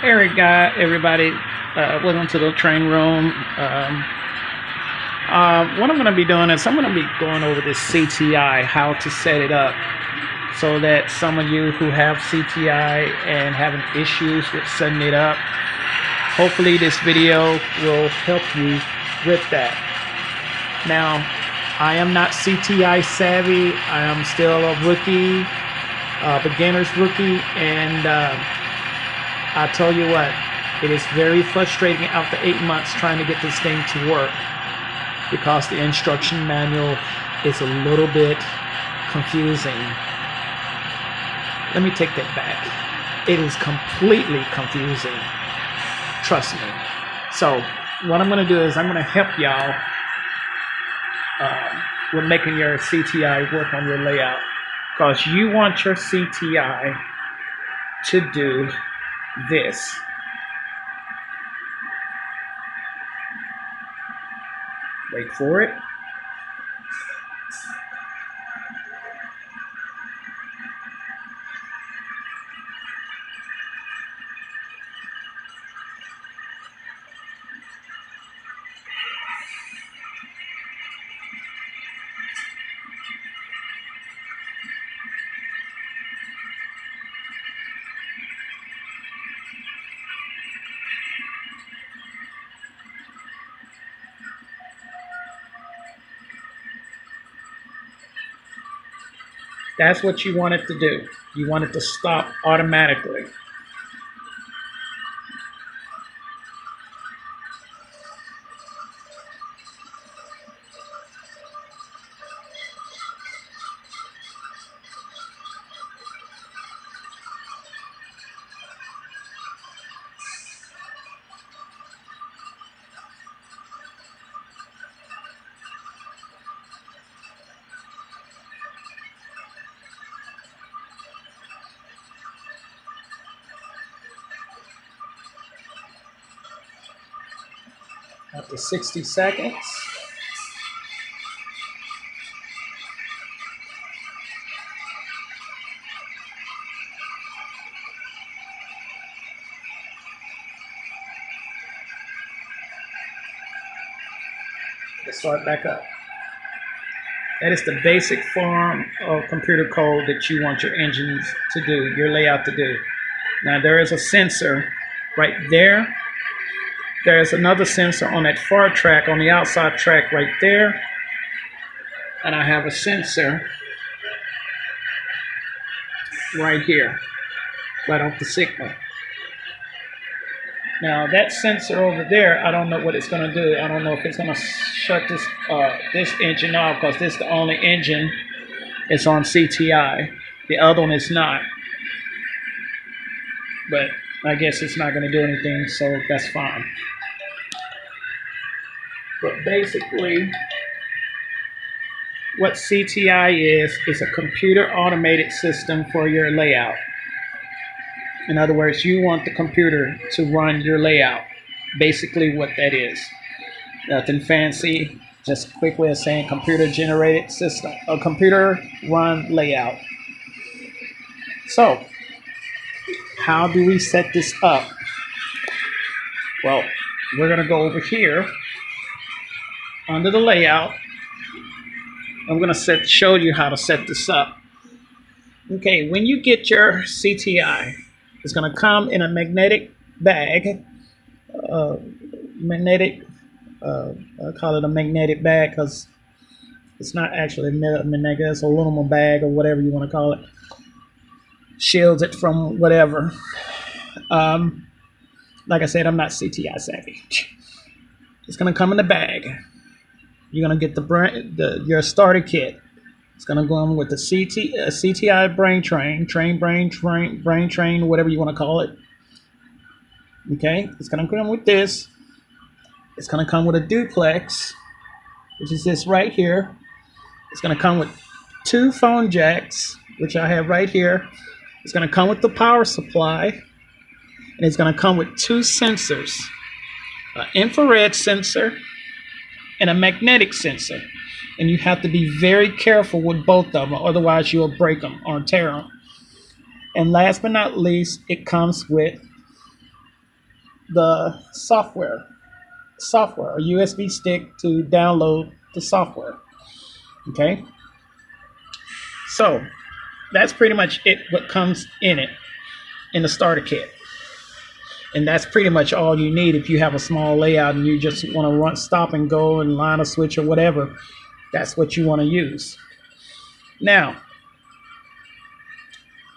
Eric guy, everybody, welcome to the train room. What I'm going to be doing is I'm going to be going over this CTI, how to set it up, so that some of you who have CTI and having issues with setting it up, hopefully this video will help you with that. Now, I am not CTI savvy. I am still a rookie, beginner's rookie, and I tell you what, it is very frustrating after 8 months trying to get this thing to work because the instruction manual is a little bit confusing. Let me take that back. It is completely confusing. Trust me. So what I'm going to do is I'm going to help y'all with making your CTI work on your layout, because you want your CTI to do this. Wait for it. That's what you want it to do. You want it to stop automatically. After 60 seconds. Let's start back up. That is the basic form of computer code that you want your engines to do, your layout to do. Now there is a sensor right there. There's another sensor on that far track, on the outside track right there. And I have a sensor right here, right off the signal. Now that sensor over there, I don't know what it's going to do. I don't know if it's going to shut this this engine off, because this is the only engine that's on CTI. The other one is not. But I guess it's not going to do anything, so that's fine. But basically, what CTI is a computer automated system for your layout. In other words, you want the computer to run your layout. Basically what that is. Nothing fancy, just a quick way of saying computer generated system, a computer run layout. So, how do we set this up? Well, we're going to go over here under the layout. I'm going to show you how to set this up. Okay, when you get your CTI, it's going to come in a magnetic bag. I call it a magnetic bag because it's not actually magnetic. It's an aluminum bag or whatever you want to call it. Shields it from whatever. Like I said, I'm not CTI savvy. It's going to come in the bag. You're going to get your starter kit. It's going to go in with the CTI brain train, whatever you want to call it. Okay, it's going to come with this. It's going to come with a duplex, which is this right here. It's going to come with 2 phone jacks, which I have right here. It's going to come with the power supply, and it's going to come with 2 sensors, an infrared sensor and a magnetic sensor. And you have to be very careful with both of them, otherwise you'll break them or tear them. And last but not least, it comes with the software, a USB stick to download the software. Okay, so that's pretty much it, what comes in it in the starter kit. And that's pretty much all you need if you have a small layout and you just want to run, stop and go and line a switch or whatever. That's what you want to use. Now,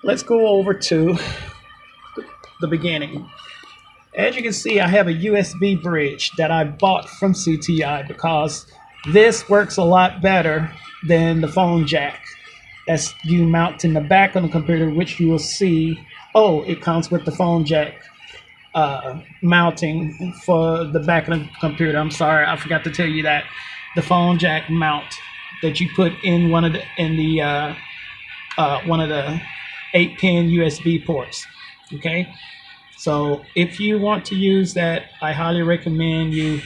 let's go over to the beginning. As you can see, I have a USB bridge that I bought from CTI because this works a lot better than the phone jack. That's you mount in the back of the computer, which you will see. Oh, it comes with the phone jack mounting for the back of the computer. I'm sorry, I forgot to tell you that. The phone jack mount that you put in one of the 8-pin USB ports. Okay, so if you want to use that, I highly recommend you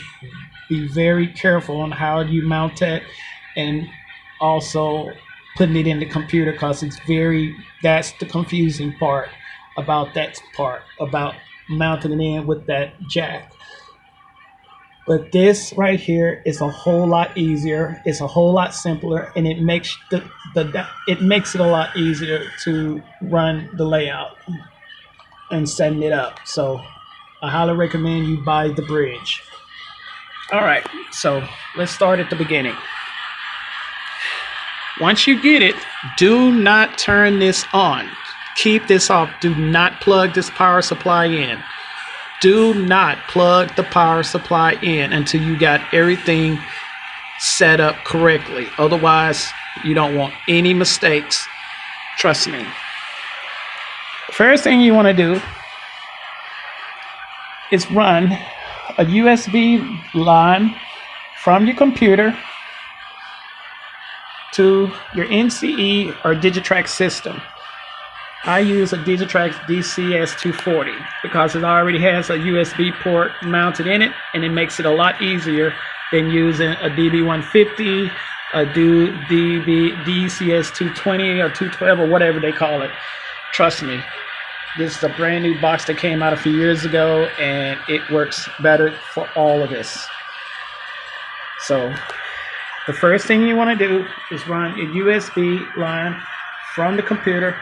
be very careful on how you mount it, and also putting it in the computer, because that's the confusing part about mounting it in with that jack. But this right here is a whole lot easier. It's a whole lot simpler, and it makes it makes it a lot easier to run the layout and setting it up. So I highly recommend you buy the bridge. All right, so let's start at the beginning. Once you get it, do not turn this on. Keep this off. Do not plug this power supply in. Do not plug the power supply in until you got everything set up correctly. Otherwise, you don't want any mistakes. Trust me. First thing you want to do is run a USB line from your computer to your NCE or Digitrax system. I use a Digitrax DCS240 because it already has a USB port mounted in it, and it makes it a lot easier than using a DB150, a DCS220 or 212 or whatever they call it. Trust me, this is a brand new box that came out a few years ago, and it works better for all of this. So the first thing you want to do is run a USB line from the computer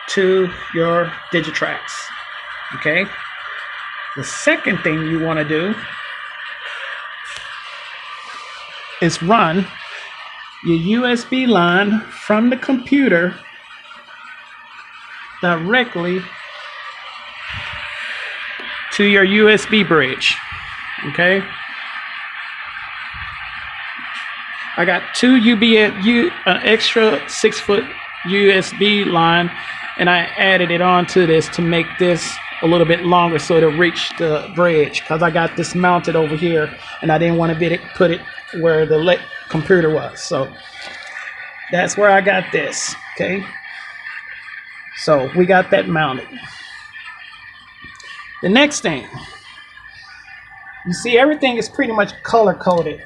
to your Digitrax. Okay. The second thing you want to do is run your USB line from the computer directly to your USB bridge. Okay. I got two extra 6-foot USB line, and I added it onto this to make this a little bit longer so it'll reach the bridge, because I got this mounted over here and I didn't want to put it where the computer was. So that's where I got this. Okay, so we got that mounted. The next thing, you see everything is pretty much color coded.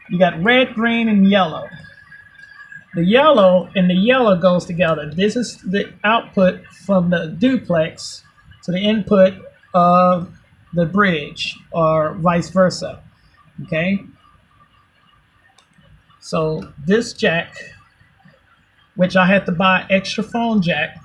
You got red, green, and yellow. The yellow and the yellow goes together. This is the output from the duplex to the input of the bridge, or vice versa. Okay. So this jack, which I had to buy extra phone jack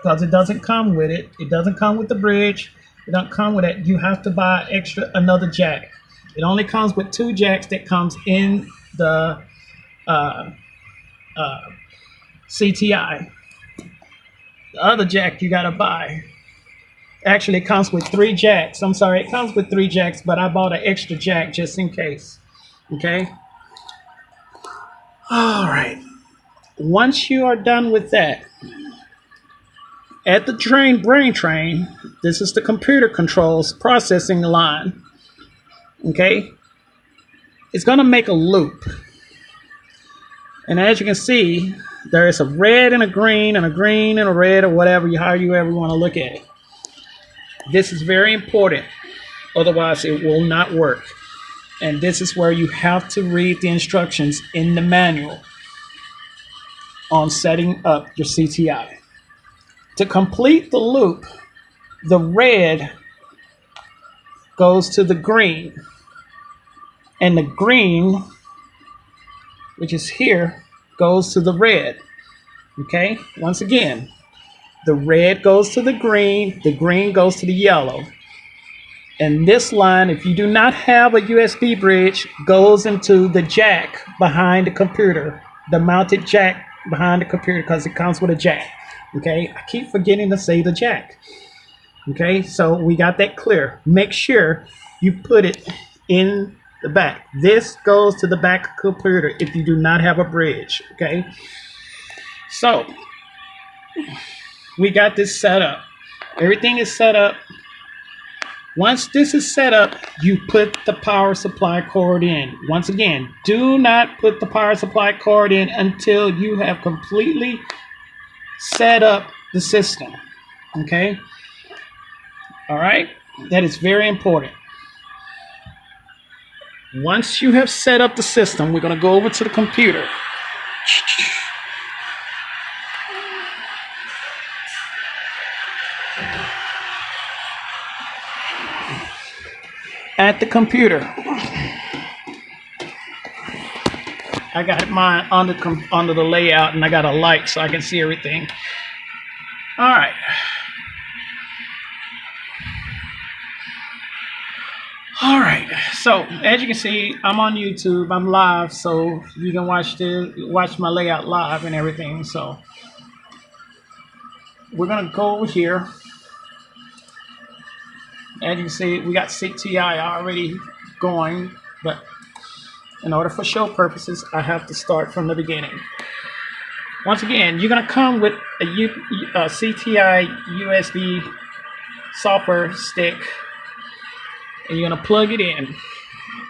because it doesn't come with it. It doesn't come with the bridge. It doesn't come with it. You have to buy another jack. It only comes with 2 jacks that comes in the CTI. The other jack you gotta buy. Actually, it comes with 3 jacks. I'm sorry, it comes with 3 jacks, but I bought an extra jack just in case. Okay. All right. Once you are done with that, at the brain train, this is the computer controls processing line. Okay, it's gonna make a loop, and as you can see, there is a red and a green and a green and a red, or whatever how you ever want to look at it. This is very important, otherwise it will not work. And this is where you have to read the instructions in the manual on setting up your CTI. To complete the loop, the red goes to the green, and the green, which is here, goes to the red. Okay, once again, the red goes to the green goes to the yellow. And this line, if you do not have a USB bridge, goes into the jack behind the computer, the mounted jack behind the computer, because it comes with a jack. Okay, I keep forgetting to say the jack. Okay, so we got that clear. Make sure you put it in the back. This goes to the back computer if you do not have a bridge. Okay, so we got this set up. Everything is set up. Once this is set up, you put the power supply cord in. Once again, do not put the power supply cord in until you have completely set up the system. Okay? All right? That is very important. Once you have set up the system, we're going to go over to the computer. At the computer, I got mine under the layout, and I got a light so I can see everything. All right. All right. So as you can see, I'm on YouTube. I'm live, so you can watch my layout live and everything. So we're gonna go over here. As you can see, we got CTI already going, but in order for show purposes, I have to start from the beginning. Once again, you're going to come with a CTI USB software stick, and you're going to plug it in,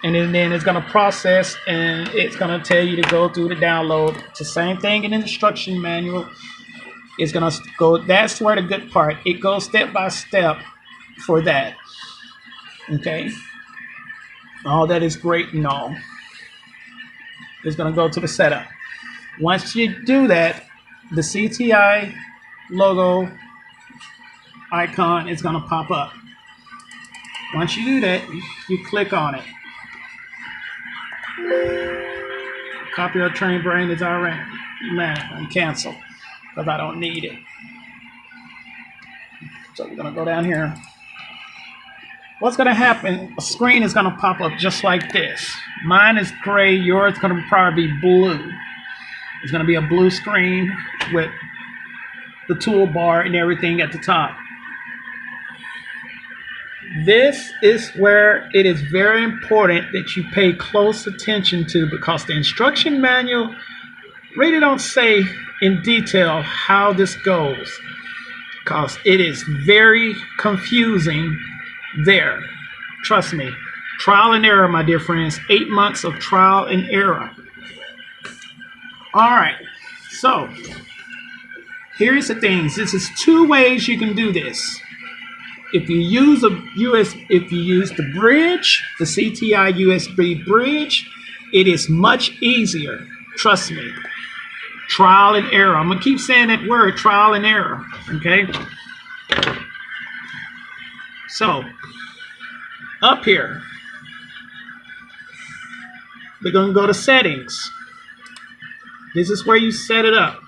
and then it's going to process, and it's going to tell you to go through the download. It's the same thing in the instruction manual. It's going to go, that's where the good part, it goes step by step for that. Okay, all that is great and all. It's going to go to the setup. Once you do that, the CTI logo icon is going to pop up. Once you do that, you click on it. Copy or train brain is already and cancel, because I don't need it. So we're going to go down here. What's going to happen, a screen is going to pop up just like this. Mine is gray, yours is going to probably be blue. It's going to be a blue screen with the toolbar and everything at the top. This is where it is very important that you pay close attention to, because the instruction manual really don't say in detail how this goes, because it is very confusing there. Trust me, trial and error, my dear friends. 8 months of trial and error. All right, so here's the things. This is 2 ways you can do this. If you use the bridge, the CTI USB bridge, it is much easier. Trust me. Trial and error. I'm gonna keep saying that word, trial and error. Okay. So, up here, we're going to go to settings. This is where you set it up.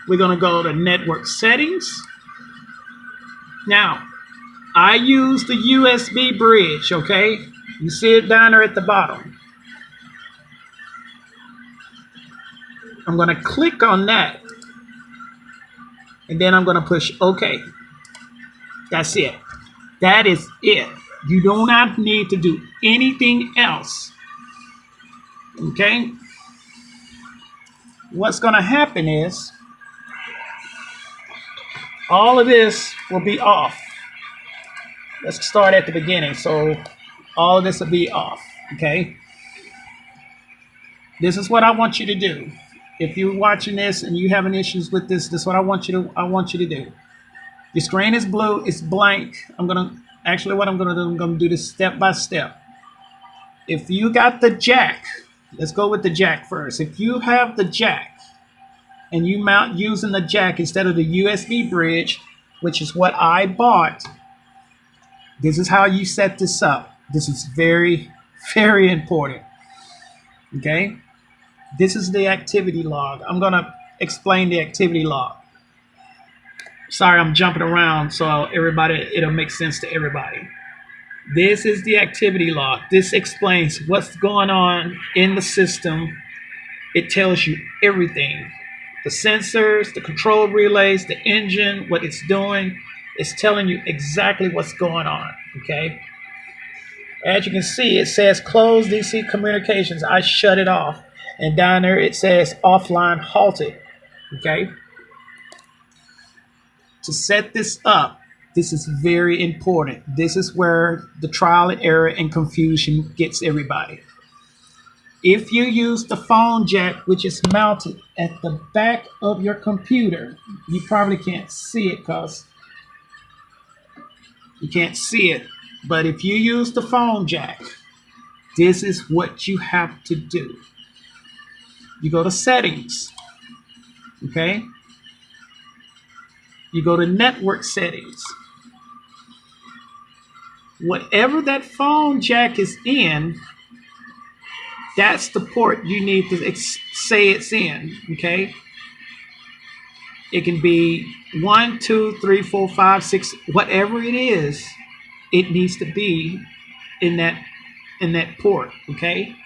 We're going to go to network settings. Now, I use the USB bridge, okay? You see it down there at the bottom. I'm going to click on that. And then I'm going to push OK. That's it. That is it. You do not need to do anything else. Okay? What's going to happen is all of this will be off. Let's start at the beginning. So all of this will be off. Okay? This is what I want you to do. If you're watching this and you're having issues with this, this is what I want you to do. Your screen is blue, it's blank. I'm gonna do this step by step. If you got the jack, let's go with the jack first. If you have the jack and you mount using the jack instead of the USB bridge, which is what I bought, This is how you set this up. This is very, very important. Okay? This is the activity log. I'm going to explain the activity log. Sorry, I'm jumping around so it'll make sense to everybody. This is the activity log. This explains what's going on in the system. It tells you everything. The sensors, the control relays, the engine, what it's doing. It's telling you exactly what's going on, okay? As you can see, it says close DC communications. I shut it off. And down there it says offline halted, okay? To set this up, this is very important. This is where the trial and error and confusion gets everybody. If you use the phone jack, which is mounted at the back of your computer, you probably can't see it because you can't see it. But if you use the phone jack, this is what you have to do. You go to settings, okay? You go to network settings. Whatever that phone jack is in, that's the port you need to say it's in, okay? It can be 1, 2, 3, 4, 5, 6, whatever it is, it needs to be in that port, okay?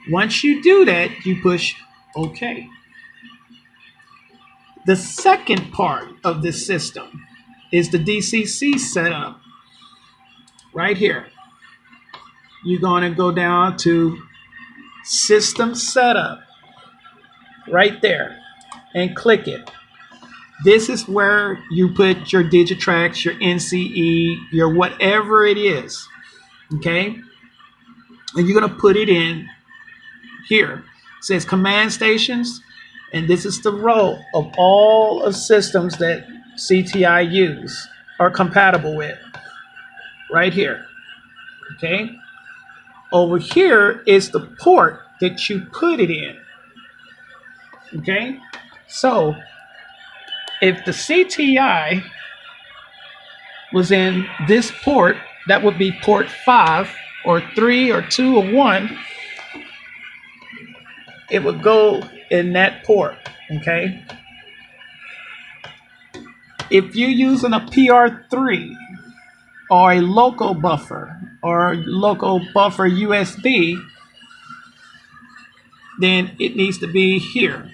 Once you do that, you push OK. The second part of this system is the DCC setup. Right here. You're going to go down to System Setup. Right there. And click it. This is where you put your Digitrax, your NCE, your whatever it is. Okay? And you're going to put it in here. It says command stations. And this is the row of all of systems that CTI use are compatible with. Right here. Okay? Over here is the port that you put it in. Okay? So, if the CTI was in this port, that would be port 5 or 3 or 2 or 1. It would go in that port, okay? If you're using a PR3 or a local buffer or local buffer USB, then it needs to be here.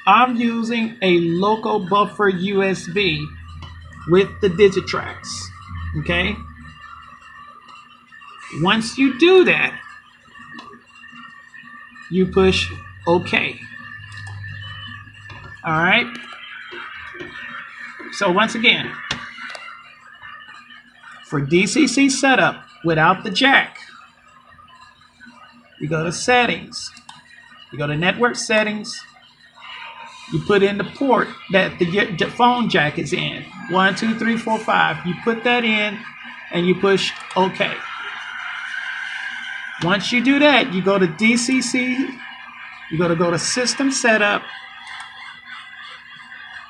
I'm using a local buffer USB with the Digitrax, okay? Once you do that, you push OK. All right. So once again, for DCC setup without the jack, you go to settings, you go to network settings, you put in the port that the phone jack is in, 1, 2, 3, 4, 5. You put that in and you push OK. Once you do that, you go to DCC, you're going to go to System Setup,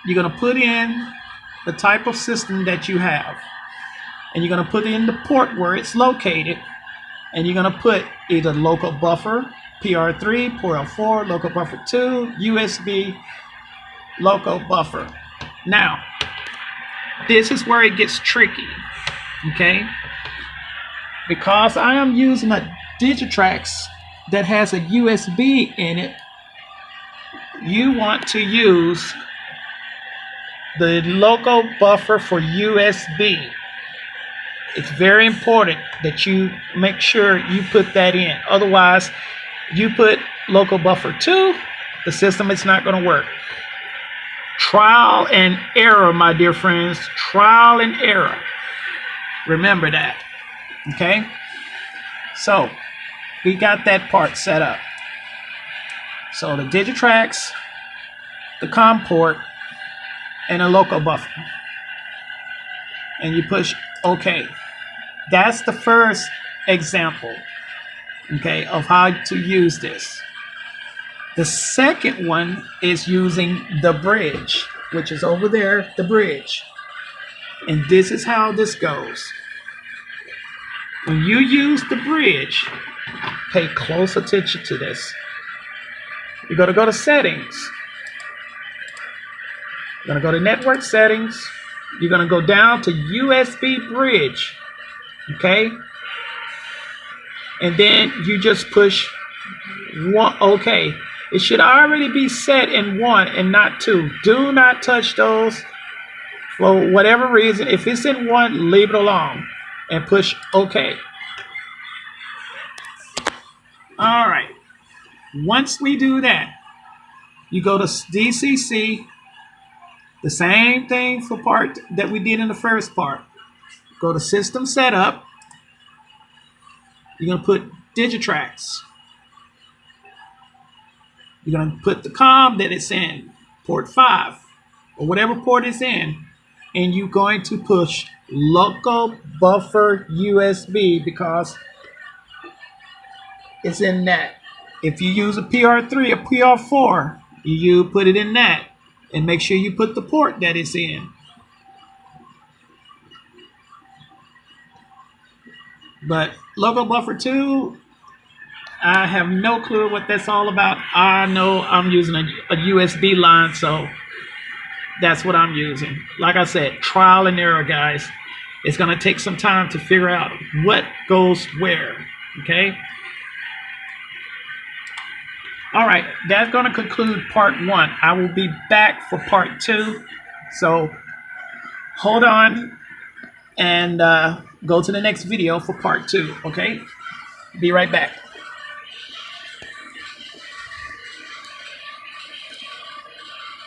you're going to put in the type of system that you have, and you're going to put in the port where it's located, and you're going to put either local buffer, PR3, POR4, local buffer 2, USB, local buffer. Now, this is where it gets tricky, okay? Because I am using a Digitrax that has a USB in it, you want to use the local buffer for USB. It's very important that you make sure you put that in. Otherwise, you put local buffer 2, the system is not going to work. Trial and error, my dear friends. Trial and error. Remember that. Okay? So, we got that part set up. So the Digitrax, the COM port, and a local buffer. And you push OK. That's the first example, okay, of how to use this. The second one is using the bridge, which is over there, the bridge. And this is how this goes. When you use the bridge, pay close attention to this. You're going to go to settings. You're going to go to network settings. You're going to go down to USB bridge. Okay? And then you just push one. Okay. It should already be set in 1 and not 2. Do not touch those for whatever reason. If it's in 1, leave it alone and push OK. All right. Once we do that, you go to DCC. The same thing for part that we did in the first part. Go to System Setup. You're going to put Digitrax. You're going to put the COM that it's in, port 5, or whatever port it's in, and you're going to push local buffer USB because it's in that. If you use a PR3 or PR4, you put it in that, and make sure you put the port that it's in. But local buffer 2, I have no clue what that's all about. I know I'm using a USB line, so that's what I'm using. Like I said, trial and error, guys. It's going to take some time to figure out what goes where, okay? All right, that's going to conclude part 1. I will be back for part 2. So hold on and go to the next video for part 2, okay? Be right back.